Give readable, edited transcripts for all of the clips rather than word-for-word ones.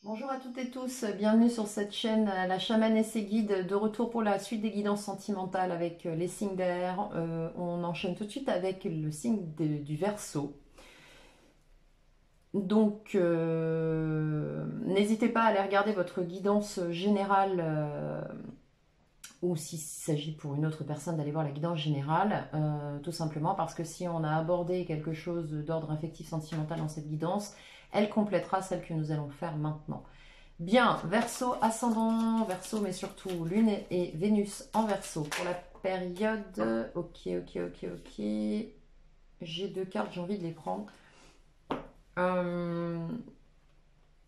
Bonjour à toutes et tous, bienvenue sur cette chaîne La Chamane et ses guides, de retour pour la suite des guidances sentimentales avec les signes d'air. On enchaîne tout de suite avec le signe du Verseau. Donc, n'hésitez pas à aller regarder votre guidance générale ou s'il s'agit pour une autre personne d'aller voir la guidance générale, tout simplement parce que si on a abordé quelque chose d'ordre affectif sentimental dans cette guidance, elle complétera celle que nous allons faire maintenant. Bien, Verseau, ascendant Verseau, mais surtout Lune et Vénus en Verseau pour la période. Ok, ok, ok, ok. J'ai deux cartes, j'ai envie de les prendre. Euh,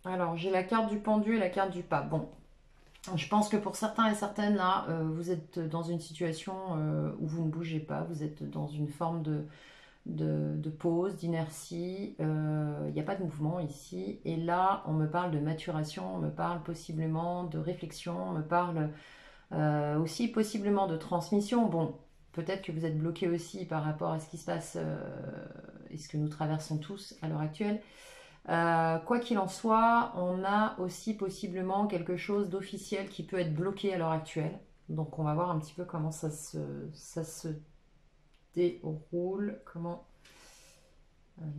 alors, j'ai la carte du pendu et la carte du pape. Bon, je pense que pour certains et certaines, là, vous êtes dans une situation où vous ne bougez pas, vous êtes dans une forme de pause, d'inertie. Il n'y a pas de mouvement ici. Et là, on me parle de maturation, on me parle possiblement de réflexion, on me parle aussi possiblement de transmission. Bon, peut-être que vous êtes bloqué aussi par rapport à ce qui se passe et ce que nous traversons tous à l'heure actuelle. Quoi qu'il en soit, on a aussi possiblement quelque chose d'officiel qui peut être bloqué à l'heure actuelle. Donc on va voir un petit peu comment ça se déroule. Comment...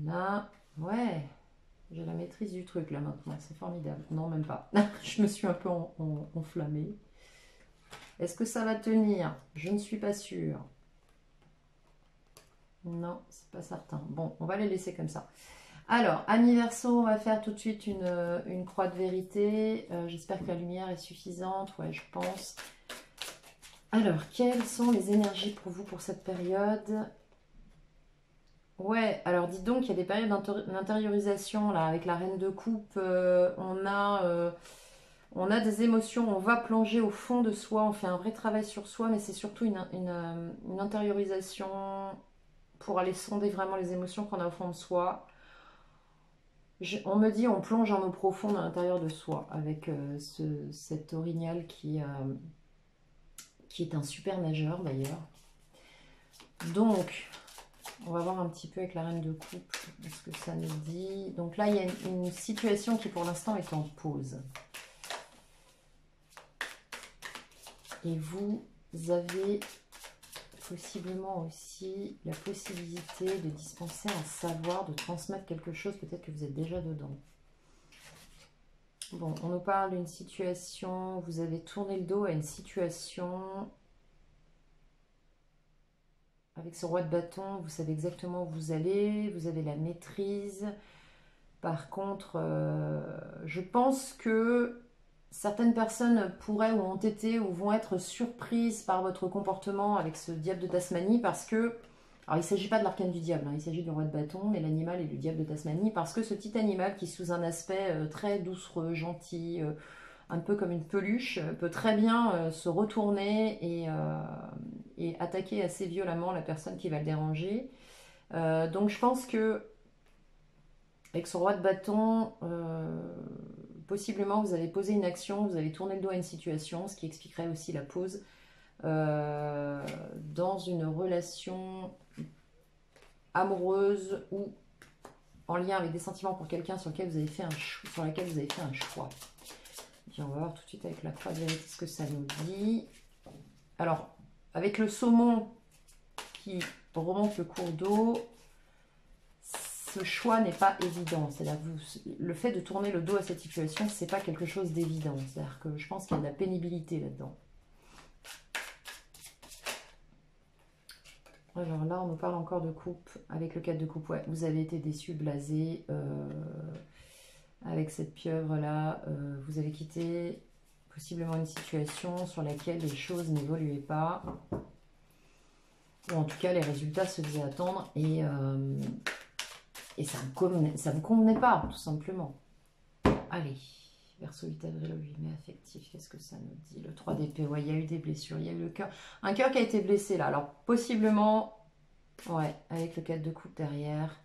Là, ouais, j'ai la maîtrise du truc là maintenant, c'est formidable. Non, même pas. Je me suis un peu enflammée. Est-ce que ça va tenir? Je ne suis pas sûre. Non, c'est pas certain. Bon, on va les laisser comme ça. Alors, Amis Verseau, on va faire tout de suite une croix de vérité. J'espère que la lumière est suffisante. Ouais, je pense. Alors, quelles sont les énergies pour vous pour cette période? Ouais, alors dites donc, il y a des périodes d'intériorisation là, avec la reine de coupe. On a des émotions, on va plonger au fond de soi, on fait un vrai travail sur soi, mais c'est surtout une intériorisation pour aller sonder vraiment les émotions qu'on a au fond de soi. On me dit on plonge en eau profonde à l'intérieur de soi avec cet orignal qui est un super nageur d'ailleurs. Donc, on va voir un petit peu avec la reine de coupe ce que ça nous dit. Donc là, il y a une situation qui pour l'instant est en pause. Et vous avez possiblement aussi la possibilité de dispenser un savoir, de transmettre quelque chose, peut-être que vous êtes déjà dedans. Bon, on nous parle d'une situation, vous avez tourné le dos à une situation. Avec ce roi de bâton, vous savez exactement où vous allez, vous avez la maîtrise. Par contre, je pense que certaines personnes pourraient ou ont été ou vont être surprises par votre comportement avec ce diable de Tasmanie parce que, alors il ne s'agit pas de l'arcane du diable, hein, il s'agit du roi de bâton, mais l'animal est le diable de Tasmanie parce que ce petit animal qui sous un aspect très doucereux, gentil, un peu comme une peluche, peut très bien se retourner et attaquer assez violemment la personne qui va le déranger. Donc je pense que avec ce roi de bâton, possiblement vous avez posé une action, vous avez tourné le dos à une situation, ce qui expliquerait aussi la pause dans une relation amoureuse ou en lien avec des sentiments pour quelqu'un sur laquelle vous avez fait un choix. Puis on va voir tout de suite avec la croix de vérité ce que ça nous dit. Alors, avec le saumon qui remonte le cours d'eau, ce choix n'est pas évident. C'est-à-dire que le fait de tourner le dos à cette situation, c'est pas quelque chose d'évident. C'est-à-dire que je pense qu'il y a de la pénibilité là-dedans. Alors là, on nous parle encore de coupe. Avec le 4 de coupe, ouais, vous avez été déçu, blasé. Avec cette pieuvre-là, vous avez quitté possiblement une situation sur laquelle les choses n'évoluaient pas. Ou en tout cas, les résultats se faisaient attendre et ça ne me convenait pas, tout simplement. Allez, Verseau 8 avril, le 8 mai affectif, qu'est-ce que ça nous dit? Le 3 d'épée, ouais, il y a eu des blessures, il y a eu le cœur. Un cœur qui a été blessé là, alors possiblement, ouais, avec le 4 de coupe derrière.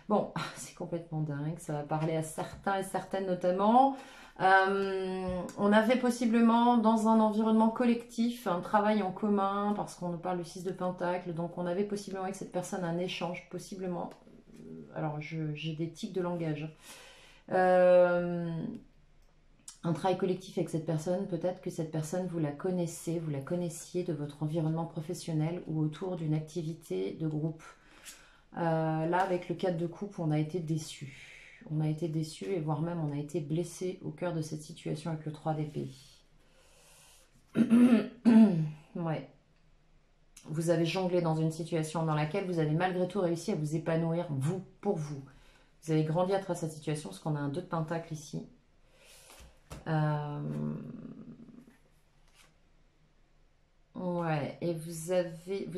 Bon, c'est complètement dingue, ça va parler à certains et certaines notamment. On avait possiblement dans un environnement collectif un travail en commun parce qu'on nous parle du 6 de Pentacle, donc on avait possiblement avec cette personne un échange, possiblement. Alors j'ai des tics de langage. un travail collectif avec cette personne. Peut-être que cette personne, vous la connaissez, vous la connaissiez de votre environnement professionnel ou autour d'une activité de groupe. Là, avec le 4 de coupe, on a été déçus. On a été déçus et voire même on a été blessés au cœur de cette situation avec le 3 d'épée. Ouais. Vous avez jonglé dans une situation dans laquelle vous avez malgré tout réussi à vous épanouir, vous, pour vous. Vous avez grandi à travers cette situation, parce qu'on a un 2 de pentacle ici. Ouais, et vous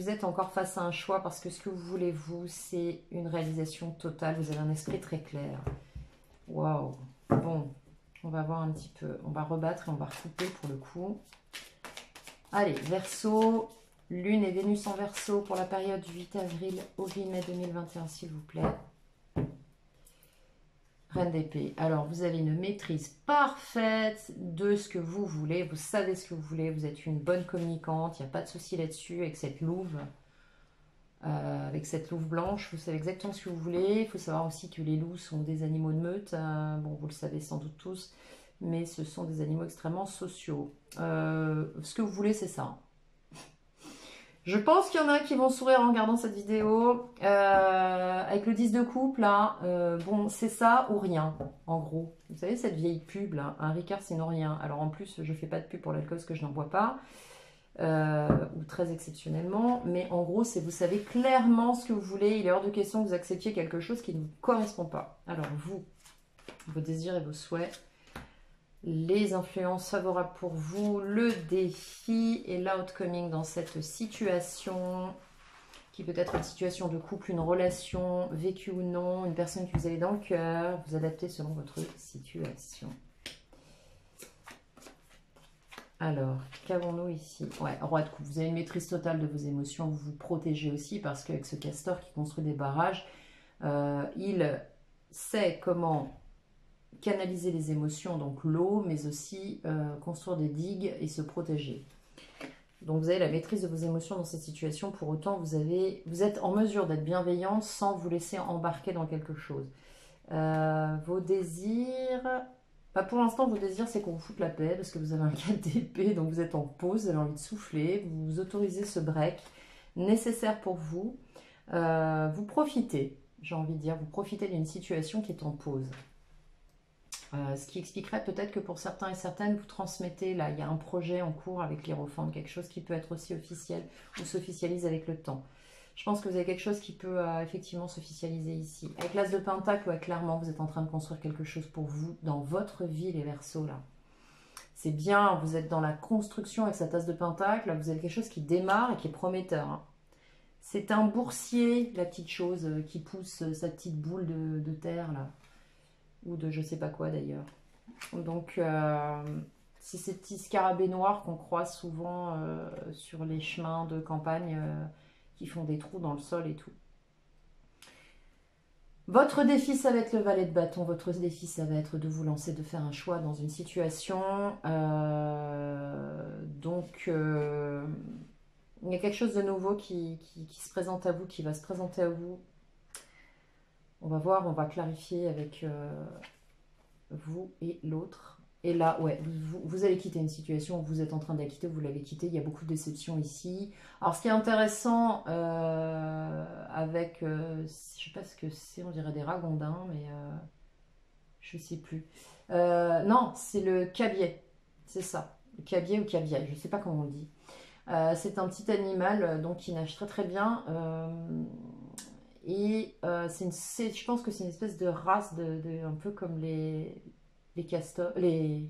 êtes encore face à un choix, parce que ce que vous voulez, vous, c'est une réalisation totale. Vous avez un esprit très clair. Waouh. Bon, on va voir un petit peu. On va rebattre et on va recouper pour le coup. Allez, Verseau. Lune et Vénus en Verseau pour la période du 8 avril au 8 mai 2021, s'il vous plaît. Reine d'épée. Alors, vous avez une maîtrise parfaite de ce que vous voulez. Vous savez ce que vous voulez. Vous êtes une bonne communicante. Il n'y a pas de souci là-dessus avec cette louve. Avec cette louve blanche, vous savez exactement ce que vous voulez. Il faut savoir aussi que les loups sont des animaux de meute. Bon, vous le savez sans doute tous. Mais ce sont des animaux extrêmement sociaux. Ce que vous voulez, c'est ça. Je pense qu'il y en a qui vont sourire en regardant cette vidéo. Avec le 10 de coupe, là, bon, c'est ça ou rien, en gros. Vous savez, cette vieille pub, là, un Ricard, sinon rien. Alors, en plus, je ne fais pas de pub pour l'alcool, parce que je n'en bois pas, ou très exceptionnellement. Mais en gros, c'est vous savez clairement ce que vous voulez. Il est hors de question que vous acceptiez quelque chose qui ne vous correspond pas. Alors, vous, vos désirs et vos souhaits, les influences favorables pour vous, le défi et l'outcoming dans cette situation, qui peut être une situation de couple, une relation, vécue ou non, une personne que vous avez dans le cœur, vous adaptez selon votre situation. Alors, qu'avons-nous ici? Ouais, roi de coupe, vous avez une maîtrise totale de vos émotions, vous vous protégez aussi, parce qu'avec ce castor qui construit des barrages, il sait comment canaliser les émotions, donc l'eau, mais aussi construire des digues et se protéger. Donc vous avez la maîtrise de vos émotions dans cette situation, pour autant vous êtes en mesure d'être bienveillant sans vous laisser embarquer dans quelque chose. Vos désirs, pour l'instant vos désirs c'est qu'on vous foute la paix, parce que vous avez un 4 d'épée, donc vous êtes en pause, vous avez envie de souffler, vous vous autorisez ce break nécessaire pour vous. Vous profitez, j'ai envie de dire, vous profitez d'une situation qui est en pause. Ce qui expliquerait peut-être que pour certains et certaines, vous transmettez, là, il y a un projet en cours avec l'Hiérophante, quelque chose qui peut être aussi officiel ou s'officialise avec le temps. Je pense que vous avez quelque chose qui peut effectivement s'officialiser ici. Avec l'As de Pentacle, ouais, clairement, vous êtes en train de construire quelque chose pour vous dans votre vie, les Verseaux, là. C'est bien, vous êtes dans la construction avec cet As de Pentacle, là, vous avez quelque chose qui démarre et qui est prometteur. Hein. C'est un boursier, la petite chose qui pousse sa petite boule de terre, là. Ou de je sais pas quoi d'ailleurs. Donc c'est ces petits scarabées noirs qu'on croise souvent sur les chemins de campagne qui font des trous dans le sol et tout. Votre défi, ça va être le valet de bâton. Votre défi, ça va être de vous lancer, de faire un choix dans une situation. Donc il y a quelque chose de nouveau qui se présente à vous, qui va se présenter à vous. On va voir, on va clarifier avec vous et l'autre. Et là, ouais, vous allez quitter une situation, vous êtes en train de la quitter, vous l'avez quittée, il y a beaucoup de déceptions ici. Alors, ce qui est intéressant avec, je sais pas ce que c'est, on dirait des ragondins, mais je sais plus. Non, c'est le cabiai, c'est ça. Le cabiai ou cabiai, je sais pas comment on le dit. C'est un petit animal donc qui nage très très bien. Et je pense que c'est une espèce de race un peu comme les castors, les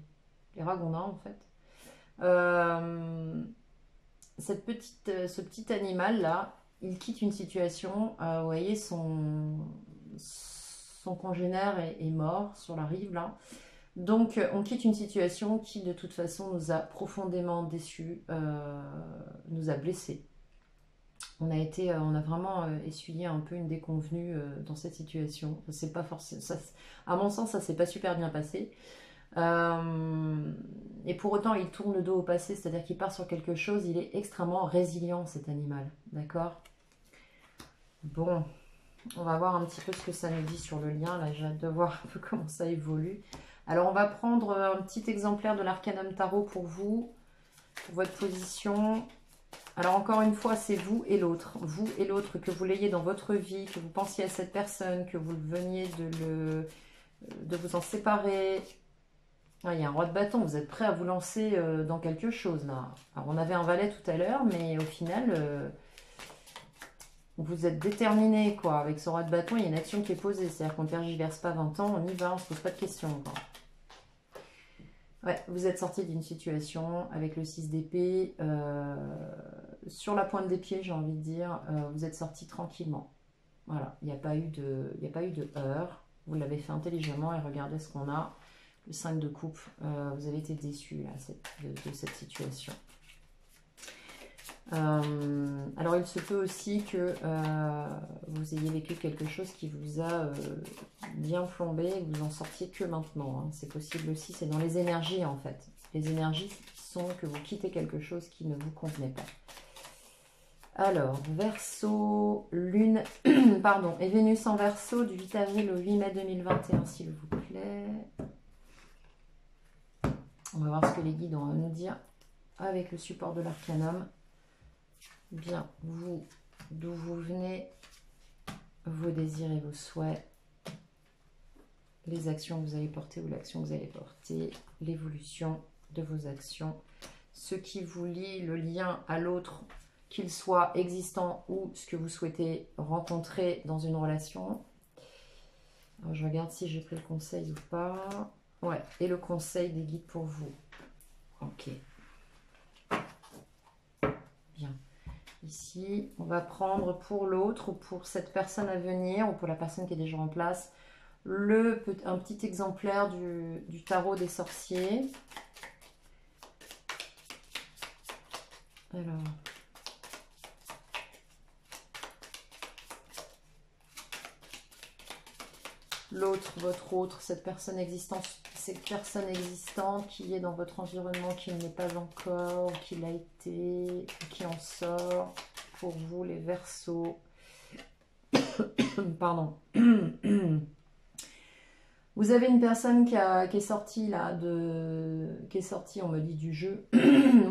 ragondins en fait. Ce petit animal là, il quitte une situation. Vous voyez, son congénère est mort sur la rive là. Donc on quitte une situation qui de toute façon nous a profondément déçus, nous a blessés. On a vraiment essuyé un peu une déconvenue dans cette situation. C'est pas forcément, à mon sens, ça s'est pas super bien passé. Et pour autant, il tourne le dos au passé, c'est-à-dire qu'il part sur quelque chose. Il est extrêmement résilient, cet animal. D'accord? Bon, on va voir un petit peu ce que ça nous dit sur le lien. Là, j'ai hâte de voir un peu comment ça évolue. Alors, on va prendre un petit exemplaire de l'Arcanum Tarot pour vous, pour votre position. Alors, encore une fois, c'est vous et l'autre. Vous et l'autre, que vous l'ayez dans votre vie, que vous pensiez à cette personne, que vous veniez de vous en séparer. Ah, il y a un roi de bâton, vous êtes prêt à vous lancer dans quelque chose, là. Alors, on avait un valet tout à l'heure, mais au final... vous êtes déterminé, quoi. Avec ce roi de bâton, il y a une action qui est posée. C'est-à-dire qu'on ne tergiverse pas 20 ans, on y va, on ne se pose pas de questions, quoi. Ouais, vous êtes sorti d'une situation avec le 6 d'épée. Sur la pointe des pieds, j'ai envie de dire, vous êtes sorti tranquillement. Voilà, il n'y a pas eu de heurts. Vous l'avez fait intelligemment et regardez ce qu'on a. Le 5 de coupe. Vous avez été déçu là, de cette situation. Alors il se peut aussi que vous ayez vécu quelque chose qui vous a bien plombé et que vous en sortiez que maintenant, hein. C'est possible aussi, c'est dans les énergies en fait. Les énergies sont que vous quittez quelque chose qui ne vous convenait pas. Alors, Verseau, Lune, pardon, et Vénus en Verseau du 8 avril au 8 mai 2021, s'il vous plaît. On va voir ce que les guides ont à nous dire avec le support de l'Arcanum. Bien, vous, d'où vous venez, vos désirs et vos souhaits, les actions que vous allez porter ou l'action que vous allez porter, l'évolution de vos actions, ce qui vous lie, le lien à l'autre, qu'il soit existant ou ce que vous souhaitez rencontrer dans une relation. Alors, je regarde si j'ai pris le conseil ou pas. Ouais, et le conseil des guides pour vous. Ok. Bien. Ici, on va prendre pour l'autre, ou pour cette personne à venir, ou pour la personne qui est déjà en place, un petit exemplaire du tarot des sorciers. Alors, l'autre, votre autre, cette personne existante qui est dans votre environnement, qui ne l'est pas encore, ou qui l'a été, ou qui en sort, pour vous les Verseaux. Pardon. Vous avez une personne qui est sortie là, qui est sortie, on me dit, du jeu.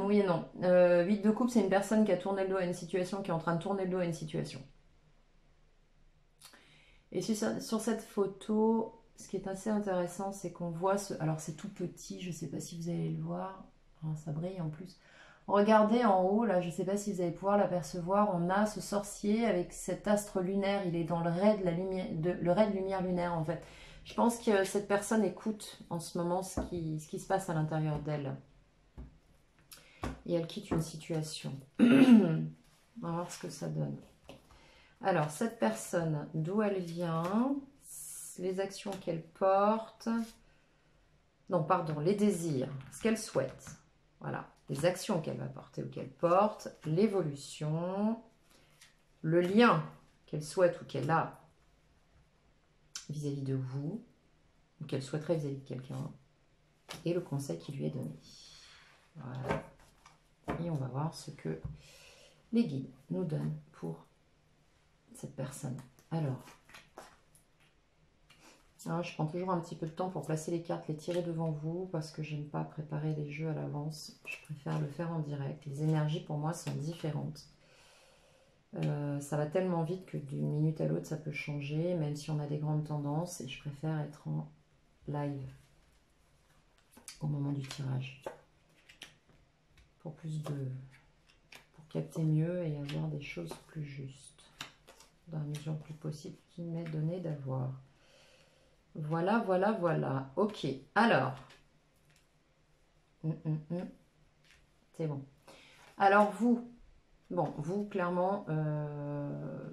Oui et non. 8 de coupe, c'est une personne qui a tourné le dos à une situation, qui est en train de tourner le dos à une situation. Et sur cette photo, ce qui est assez intéressant, c'est qu'on voit alors c'est tout petit, je ne sais pas si vous allez le voir. Ah, ça brille en plus. Regardez en haut, là, je ne sais pas si vous allez pouvoir l'apercevoir, on a ce sorcier avec cet astre lunaire, il est dans le ray de la lumière, le ray de lumière lunaire en fait. Je pense que cette personne écoute en ce moment ce qui se passe à l'intérieur d'elle. Et elle quitte une situation. On va voir ce que ça donne. Alors, cette personne, d'où elle vient, les actions qu'elle porte, non, pardon, les désirs, ce qu'elle souhaite, voilà, les actions qu'elle va porter ou qu'elle porte, l'évolution, le lien qu'elle souhaite ou qu'elle a vis-à-vis de vous, ou qu'elle souhaiterait vis-à-vis de quelqu'un, et le conseil qui lui est donné. Voilà. Et on va voir ce que les guides nous donnent pour cette personne. Alors, je prends toujours un petit peu de temps pour placer les cartes, les tirer devant vous, parce que j'aime pas préparer les jeux à l'avance. Je préfère le faire en direct. Les énergies, pour moi, sont différentes. Ça va tellement vite que d'une minute à l'autre, ça peut changer, même si on a des grandes tendances. Et je préfère être en live au moment du tirage. Pour capter mieux et avoir des choses plus justes. Dans la mesure plus possible qu'il m'est donné d'avoir. Voilà, voilà, voilà. Ok, alors. C'est bon. Alors vous, vous, clairement,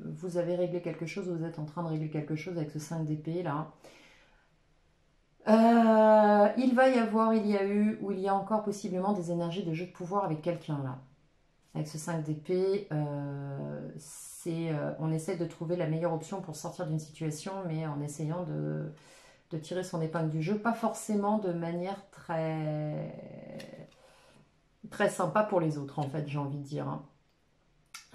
vous avez réglé quelque chose, vous êtes en train de régler quelque chose avec ce 5 d'épée, là. Il va y avoir, il y a eu, ou il y a encore possiblement des énergies de jeu de pouvoir avec quelqu'un, là. Avec ce 5 d'épée, on essaie de trouver la meilleure option pour sortir d'une situation, mais en essayant de tirer son épingle du jeu, pas forcément de manière très sympa pour les autres, en fait, j'ai envie de dire, hein.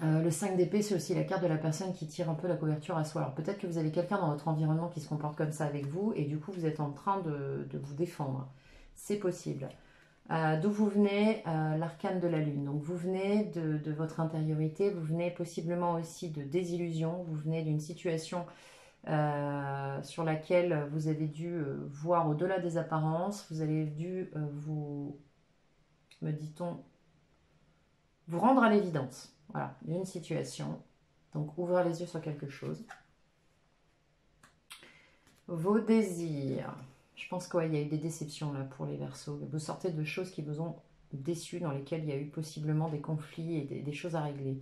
Le 5 d'épée, c'est aussi la carte de la personne qui tire un peu la couverture à soi. Alors peut-être que vous avez quelqu'un dans votre environnement qui se comporte comme ça avec vous et du coup vous êtes en train de vous défendre. C'est possible. D'où vous venez, l'arcane de la lune. Donc vous venez de votre intériorité, vous venez possiblement aussi de désillusion, vous venez d'une situation sur laquelle vous avez dû voir au-delà des apparences, vous avez dû me dit-on, vous rendre à l'évidence. Voilà, d'une situation. Donc ouvrir les yeux sur quelque chose. Vos désirs. Je pense qu'il y a eu des déceptions là pour les Verseaux. Vous sortez de choses qui vous ont déçus, dans lesquelles il y a eu possiblement des conflits et des choses à régler.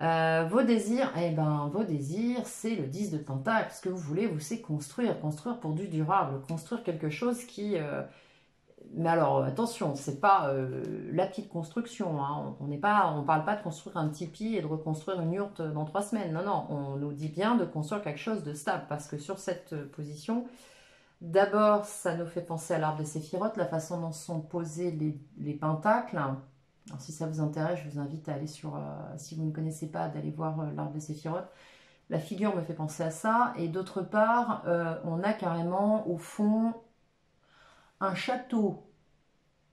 Vos désirs, eh ben, vos désirs, c'est le 10 de Pentacle. Ce que vous voulez, vous, c'est construire. Construire pour du durable. Construire quelque chose qui... Mais alors, attention, c'est pas la petite construction. Hein. On parle pas de construire un tipi et de reconstruire une yourte dans 3 semaines. Non, non, on nous dit bien de construire quelque chose de stable. Parce que sur cette position... D'abord, ça nous fait penser à l'arbre des séphirotes, la façon dont sont posés les pentacles. Alors, si ça vous intéresse, je vous invite à aller sur, si vous ne connaissez pas, d'aller voir l'arbre des séphirotes. La figure me fait penser à ça. Et d'autre part, on a carrément, au fond, un château.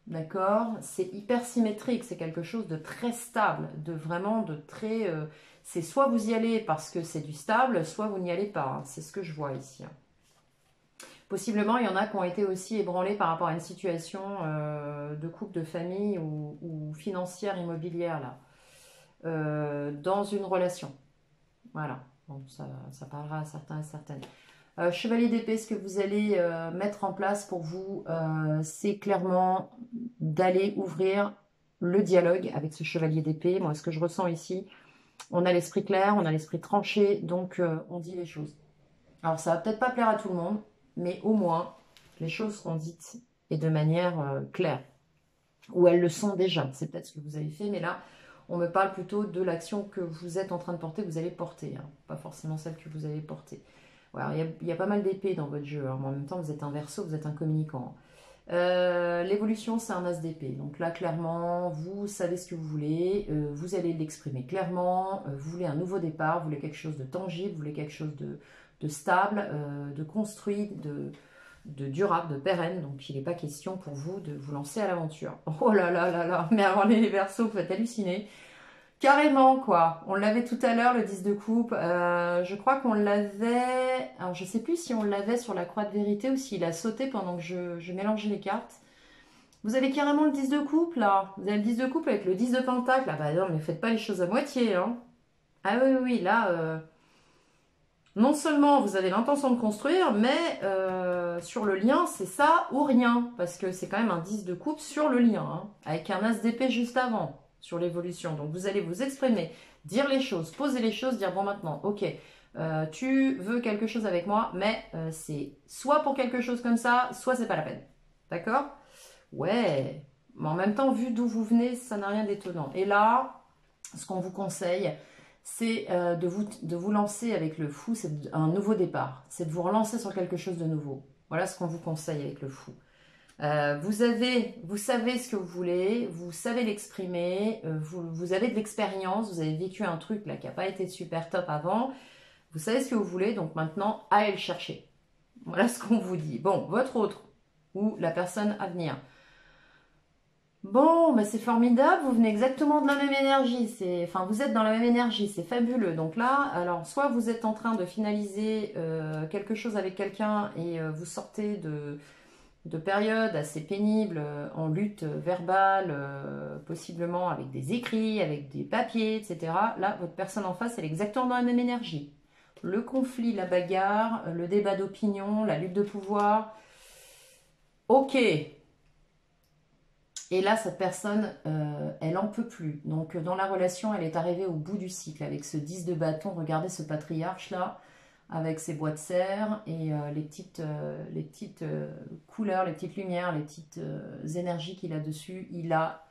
D'accord? C'est hyper symétrique, c'est quelque chose de très stable, de vraiment de très... c'est soit vous y allez parce que c'est du stable, soit vous n'y allez pas. Hein. C'est ce que je vois ici. Hein. Possiblement, il y en a qui ont été aussi ébranlés par rapport à une situation de couple, de famille ou financière, immobilière, là, dans une relation. Voilà, bon, ça parlera à certains et certaines. Chevalier d'épée, ce que vous allez mettre en place pour vous, c'est clairement d'aller ouvrir le dialogue avec ce chevalier d'épée. Moi, ce que je ressens ici, on a l'esprit clair, on a l'esprit tranché, donc on dit les choses. Alors, ça va peut-être pas plaire à tout le monde, mais au moins, les choses seront dites et de manière claire. Ou elles le sont déjà. C'est peut-être ce que vous avez fait, mais là, on me parle plutôt de l'action que vous êtes en train de porter, que vous allez porter. Hein. Pas forcément celle que vous allez porter. Voilà, il y a pas mal d'épées dans votre jeu. Hein. En même temps, vous êtes un Verseau, vous êtes un communicant. L'évolution, c'est un as d'épée. Donc là, clairement, vous savez ce que vous voulez. Vous allez l'exprimer clairement. Vous voulez un nouveau départ. Vous voulez quelque chose de tangible. Vous voulez quelque chose de stable, de construit, de durable, de pérenne. Donc il n'est pas question pour vous de vous lancer à l'aventure. Oh là là là là. Mais avant les Verseaux, vous faites halluciner. Carrément, quoi. On l'avait tout à l'heure, le 10 de coupe. Je crois qu'on l'avait... Alors, je sais plus si on l'avait sur la croix de vérité ou s'il a sauté pendant que je mélangeais les cartes. Vous avez carrément le 10 de coupe, là. Vous avez le 10 de coupe avec le 10 de pentacle. Ah bah non, mais faites pas les choses à moitié, hein. Ah oui, oui, oui, là... Non seulement vous avez l'intention de construire, mais sur le lien, c'est ça ou rien. Parce que c'est quand même un 10 de coupe sur le lien, hein, avec un as d'épée juste avant, sur l'évolution. Donc vous allez vous exprimer, dire les choses, poser les choses, dire bon maintenant, ok, tu veux quelque chose avec moi, mais c'est soit pour quelque chose comme ça, soit c'est pas la peine. D'accord? Ouais, mais en même temps, vu d'où vous venez, ça n'a rien d'étonnant. Et là, ce qu'on vous conseille, c'est de vous lancer avec le fou, c'est un nouveau départ. C'est de vous relancer sur quelque chose de nouveau. Voilà ce qu'on vous conseille avec le fou. Vous savez ce que vous voulez, vous savez l'exprimer, vous avez de l'expérience, vous avez vécu un truc là qui n'a pas été super top avant. Vous savez ce que vous voulez, donc maintenant, allez le chercher. Voilà ce qu'on vous dit. Bon, votre autre, ou la personne à venir. Bon, bah c'est formidable, vous venez exactement de la même énergie, enfin vous êtes dans la même énergie, c'est fabuleux. Donc là, alors soit vous êtes en train de finaliser quelque chose avec quelqu'un et vous sortez de périodes assez pénibles, en lutte verbale, possiblement avec des écrits, avec des papiers, etc. Là, votre personne en face, elle est exactement dans la même énergie. Le conflit, la bagarre, le débat d'opinion, la lutte de pouvoir. Ok. Et là, cette personne, elle en peut plus. Donc, dans la relation, elle est arrivée au bout du cycle avec ce 10 de bâton. Regardez ce patriarche-là, avec ses bois de serre et les petites couleurs, les petites lumières, les petites énergies qu'il a dessus. Il a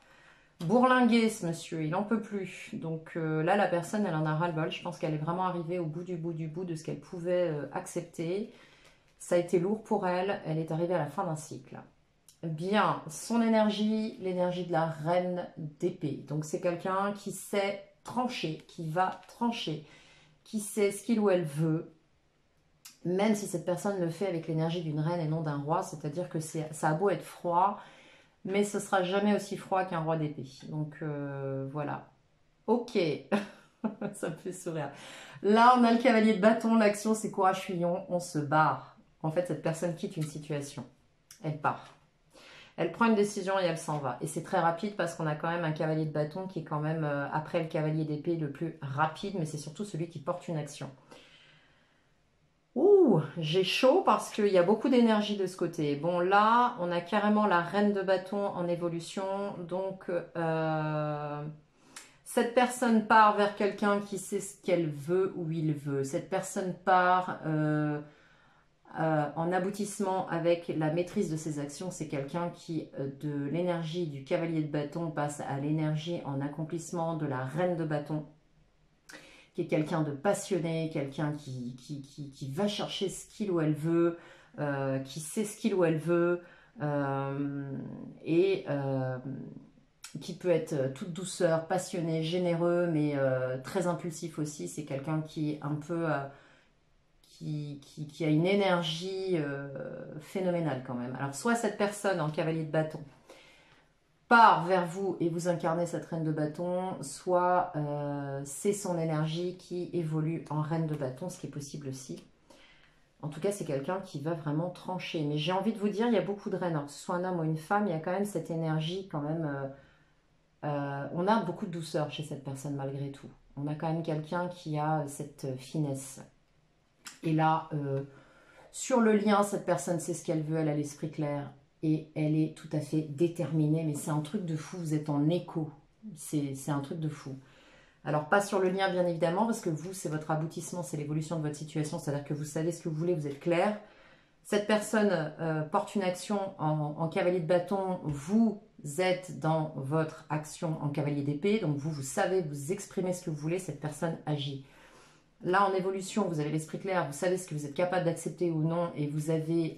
bourlingué, ce monsieur. Il en peut plus. Donc là, la personne, elle en a ras-le-bol. Je pense qu'elle est vraiment arrivée au bout du bout du bout de ce qu'elle pouvait accepter. Ça a été lourd pour elle. Elle est arrivée à la fin d'un cycle. Bien, son énergie, l'énergie de la reine d'épée. Donc c'est quelqu'un qui sait trancher, qui va trancher, qui sait ce qu'il ou elle veut, même si cette personne le fait avec l'énergie d'une reine et non d'un roi, c'est-à-dire que ça a beau être froid, mais ce sera jamais aussi froid qu'un roi d'épée. Donc voilà. Ok, ça me fait sourire. Là, on a le cavalier de bâton, l'action c'est courage fuyons, on se barre. En fait, cette personne quitte une situation, elle part. Elle prend une décision et elle s'en va. Et c'est très rapide parce qu'on a quand même un cavalier de bâton qui est quand même, après le cavalier d'épée, le plus rapide, mais c'est surtout celui qui porte une action. Ouh, j'ai chaud parce qu'il y a beaucoup d'énergie de ce côté. Bon, là, on a carrément la reine de bâton en évolution. Donc, cette personne part vers quelqu'un qui sait ce qu'elle veut, où il veut. Cette personne part en aboutissement avec la maîtrise de ses actions. C'est quelqu'un qui, de l'énergie du cavalier de bâton, passe à l'énergie en accomplissement de la reine de bâton, qui est quelqu'un de passionné, quelqu'un qui va chercher ce qu'il ou elle veut, qui sait ce qu'il ou elle veut, et qui peut être toute douceur, passionné, généreux, mais très impulsif aussi. C'est quelqu'un qui est un peu... qui a une énergie phénoménale quand même. Alors soit cette personne en cavalier de bâton part vers vous et vous incarnez cette reine de bâton, soit c'est son énergie qui évolue en reine de bâton, ce qui est possible aussi. En tout cas, c'est quelqu'un qui va vraiment trancher. Mais j'ai envie de vous dire, il y a beaucoup de reines, alors que ce soit un homme ou une femme, il y a quand même cette énergie quand même... on a beaucoup de douceur chez cette personne malgré tout. On a quand même quelqu'un qui a cette finesse. Et là, sur le lien, cette personne sait ce qu'elle veut, elle a l'esprit clair. Et elle est tout à fait déterminée, mais c'est un truc de fou, vous êtes en écho, c'est un truc de fou. Alors pas sur le lien bien évidemment, parce que vous c'est votre aboutissement, c'est l'évolution de votre situation, c'est-à-dire que vous savez ce que vous voulez, vous êtes clair. Cette personne porte une action en cavalier de bâton, vous êtes dans votre action en cavalier d'épée, donc vous savez, vous exprimez ce que vous voulez, cette personne agit. Là, en évolution, vous avez l'esprit clair, vous savez ce que vous êtes capable d'accepter ou non, et vous avez,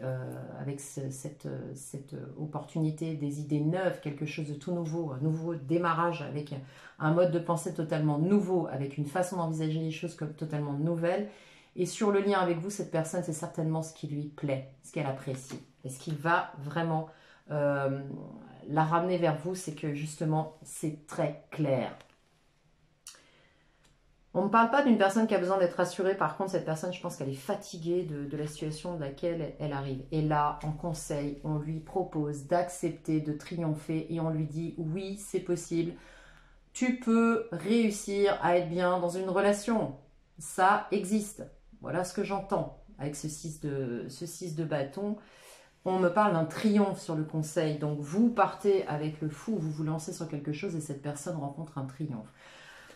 avec cette opportunité, des idées neuves, quelque chose de tout nouveau, un nouveau démarrage avec un mode de pensée totalement nouveau, avec une façon d'envisager les choses comme totalement nouvelle. Et sur le lien avec vous, cette personne, c'est certainement ce qui lui plaît, ce qu'elle apprécie. Et ce qui va vraiment la ramener vers vous, c'est que justement, c'est très clair. On ne parle pas d'une personne qui a besoin d'être rassurée. Par contre, cette personne, je pense qu'elle est fatiguée de la situation de laquelle elle arrive. Et là, en conseil, on lui propose d'accepter, de triompher. Et on lui dit, oui, c'est possible. Tu peux réussir à être bien dans une relation. Ça existe. Voilà ce que j'entends avec ce 6 de bâton. On me parle d'un triomphe sur le conseil. Donc, vous partez avec le fou, vous vous lancez sur quelque chose et cette personne rencontre un triomphe.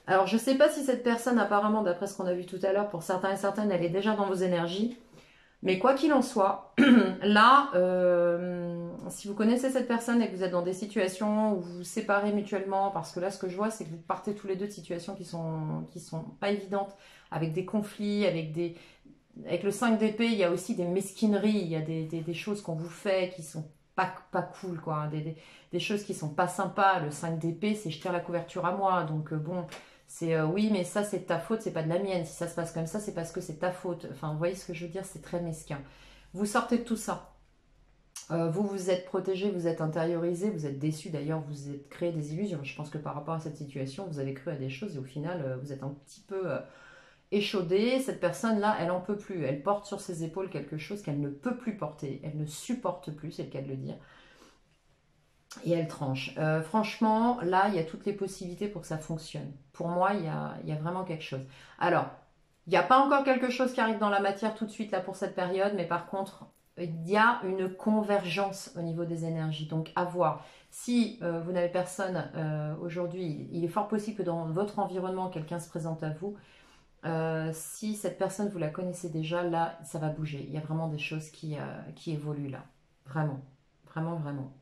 Alors, je ne sais pas si cette personne, apparemment, d'après ce qu'on a vu tout à l'heure, pour certains et certaines, elle est déjà dans vos énergies. Mais quoi qu'il en soit, là, si vous connaissez cette personne et que vous êtes dans des situations où vous vous séparez mutuellement, parce que là, ce que je vois, c'est que vous partez tous les deux de situations qui sont pas évidentes, avec des conflits, avec le 5 d'épée, il y a aussi des mesquineries, il y a des choses qu'on vous fait qui sont pas cool, quoi, hein, des choses qui sont pas sympas. Le 5 d'épée, c'est je tire la couverture à moi, donc bon... C'est oui, mais ça c'est de ta faute, c'est pas de la mienne. Si ça se passe comme ça, c'est parce que c'est ta faute. Enfin, vous voyez ce que je veux dire, c'est très mesquin. Vous sortez de tout ça. Vous vous êtes protégé, vous êtes intériorisé, vous êtes déçu. D'ailleurs, vous êtes créé des illusions. Je pense que par rapport à cette situation, vous avez cru à des choses et au final, vous êtes un petit peu échaudé. Cette personne-là, elle en peut plus. Elle porte sur ses épaules quelque chose qu'elle ne peut plus porter. Elle ne supporte plus, c'est le cas de le dire. Et elle tranche. Franchement, là, il y a toutes les possibilités pour que ça fonctionne. Pour moi, il y a vraiment quelque chose. Alors, il n'y a pas encore quelque chose qui arrive dans la matière tout de suite là pour cette période, mais par contre, il y a une convergence au niveau des énergies. Donc, à voir. Si vous n'avez personne aujourd'hui, il est fort possible que dans votre environnement, quelqu'un se présente à vous. Si cette personne, vous la connaissez déjà, là, ça va bouger. Il y a vraiment des choses qui évoluent là. Vraiment, vraiment, vraiment.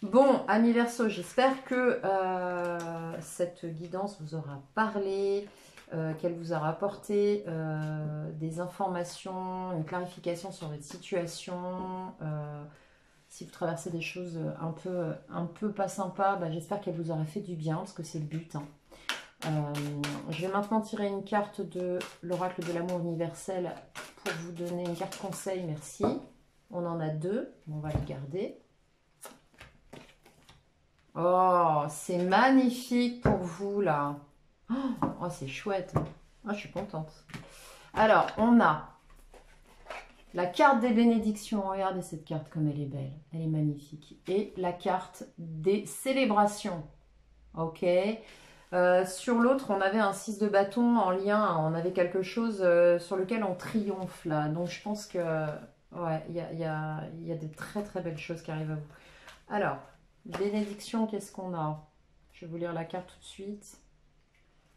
Bon, amis Verseau, j'espère que cette guidance vous aura parlé, qu'elle vous aura apporté des informations, une clarification sur votre situation. Si vous traversez des choses un peu pas sympas, bah, j'espère qu'elle vous aura fait du bien, parce que c'est le but. Hein. Je vais maintenant tirer une carte de l'oracle de l'amour universel pour vous donner une carte conseil, merci. On en a deux, on va les garder. Oh, c'est magnifique pour vous là. Oh, c'est chouette. Oh, je suis contente. Alors, on a la carte des bénédictions. Regardez cette carte comme elle est belle. Elle est magnifique. Et la carte des célébrations. Ok. Sur l'autre, on avait un 6 de bâton en lien. On avait quelque chose sur lequel on triomphe là. Donc, je pense que ouais, il y a de très très belles choses qui arrivent à vous. Alors, bénédiction, qu'est-ce qu'on a? Je vais vous lire la carte tout de suite.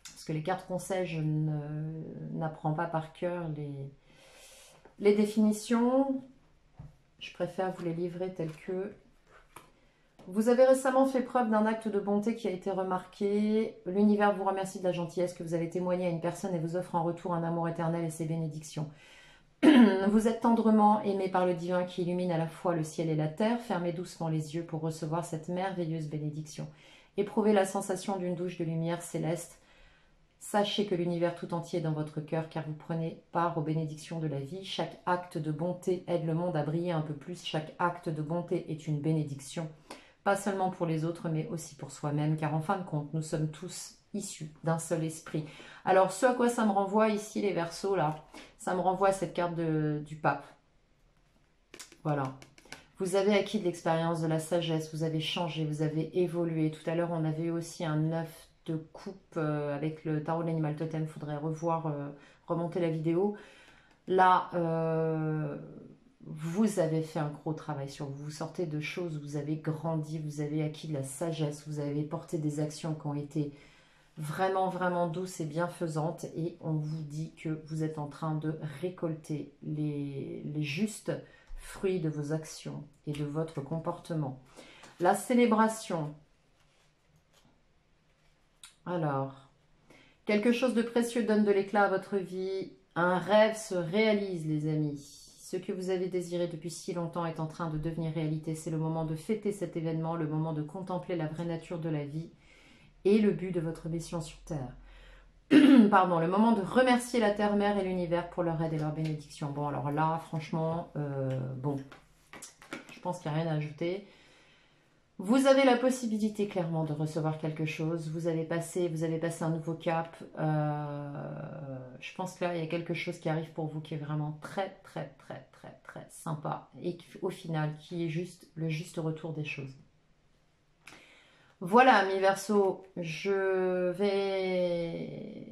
Parce que les cartes conseils, je n'apprends pas par cœur les définitions. Je préfère vous les livrer telles que... Vous avez récemment fait preuve d'un acte de bonté qui a été remarqué. L'univers vous remercie de la gentillesse que vous avez témoignée à une personne et vous offre en retour un amour éternel et ses bénédictions. Vous êtes tendrement aimé par le divin qui illumine à la fois le ciel et la terre. Fermez doucement les yeux pour recevoir cette merveilleuse bénédiction. Éprouvez la sensation d'une douche de lumière céleste. Sachez que l'univers tout entier est dans votre cœur car vous prenez part aux bénédictions de la vie. Chaque acte de bonté aide le monde à briller un peu plus. Chaque acte de bonté est une bénédiction. Pas seulement pour les autres, mais aussi pour soi-même, car en fin de compte, nous sommes tous issus d'un seul esprit. Alors, ce à quoi ça me renvoie ici, les Verseaux, là, ça me renvoie à cette carte du pape. Voilà. Vous avez acquis de l'expérience, de la sagesse, vous avez changé, vous avez évolué. Tout à l'heure, on avait aussi un 9 de coupe avec le tarot de l'animal totem. Il faudrait revoir, remonter la vidéo. Là, vous avez fait un gros travail sur vous. Vous sortez de choses, vous avez grandi, vous avez acquis de la sagesse, vous avez porté des actions qui ont été vraiment, vraiment douces et bienfaisantes. Et on vous dit que vous êtes en train de récolter les justes fruits de vos actions et de votre comportement. La célébration. Alors, quelque chose de précieux donne de l'éclat à votre vie. Un rêve se réalise, les amis. Ce que vous avez désiré depuis si longtemps est en train de devenir réalité. C'est le moment de fêter cet événement, le moment de contempler la vraie nature de la vie et le but de votre mission sur Terre. Pardon, le moment de remercier la Terre-Mère et l'univers pour leur aide et leur bénédiction. Bon, alors là, franchement, bon, je pense qu'il n'y a rien à ajouter. Vous avez la possibilité clairement de recevoir quelque chose. Vous avez passé un nouveau cap. Je pense que là, il y a quelque chose qui arrive pour vous qui est vraiment très, très, très, très, très sympa. Et au final, qui est juste le juste retour des choses. Voilà, mes Verseaux, je vais...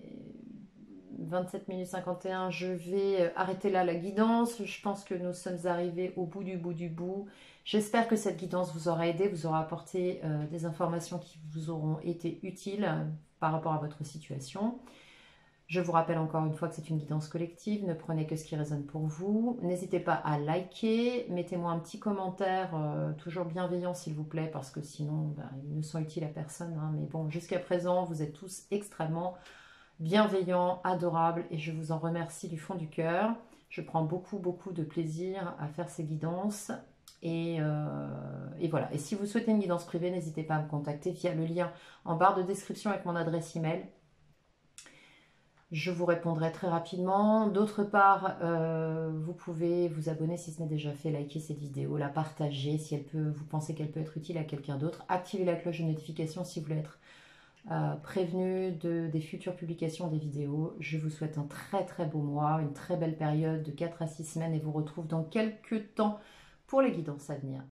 27 minutes 51, je vais arrêter là la guidance. Je pense que nous sommes arrivés au bout du bout du bout. J'espère que cette guidance vous aura aidé, vous aura apporté des informations qui vous auront été utiles par rapport à votre situation. Je vous rappelle encore une fois que c'est une guidance collective, ne prenez que ce qui résonne pour vous. N'hésitez pas à liker, mettez-moi un petit commentaire, toujours bienveillant s'il vous plaît, parce que sinon ils ne sont utiles à personne. Hein. Mais bon, jusqu'à présent, vous êtes tous extrêmement bienveillants, adorables, et je vous en remercie du fond du cœur. Je prends beaucoup, beaucoup de plaisir à faire ces guidances. Et voilà. Et si vous souhaitez une guidance privée, n'hésitez pas à me contacter via le lien en barre de description avec mon adresse email. Je vous répondrai très rapidement. D'autre part, vous pouvez vous abonner si ce n'est déjà fait, liker cette vidéo, la partager si vous pensez qu'elle peut être utile à quelqu'un d'autre. Activez la cloche de notification si vous voulez être prévenu des futures publications des vidéos. Je vous souhaite un très très beau mois, une très belle période de 4 à 6 semaines et vous retrouve dans quelques temps pour les guidances à venir.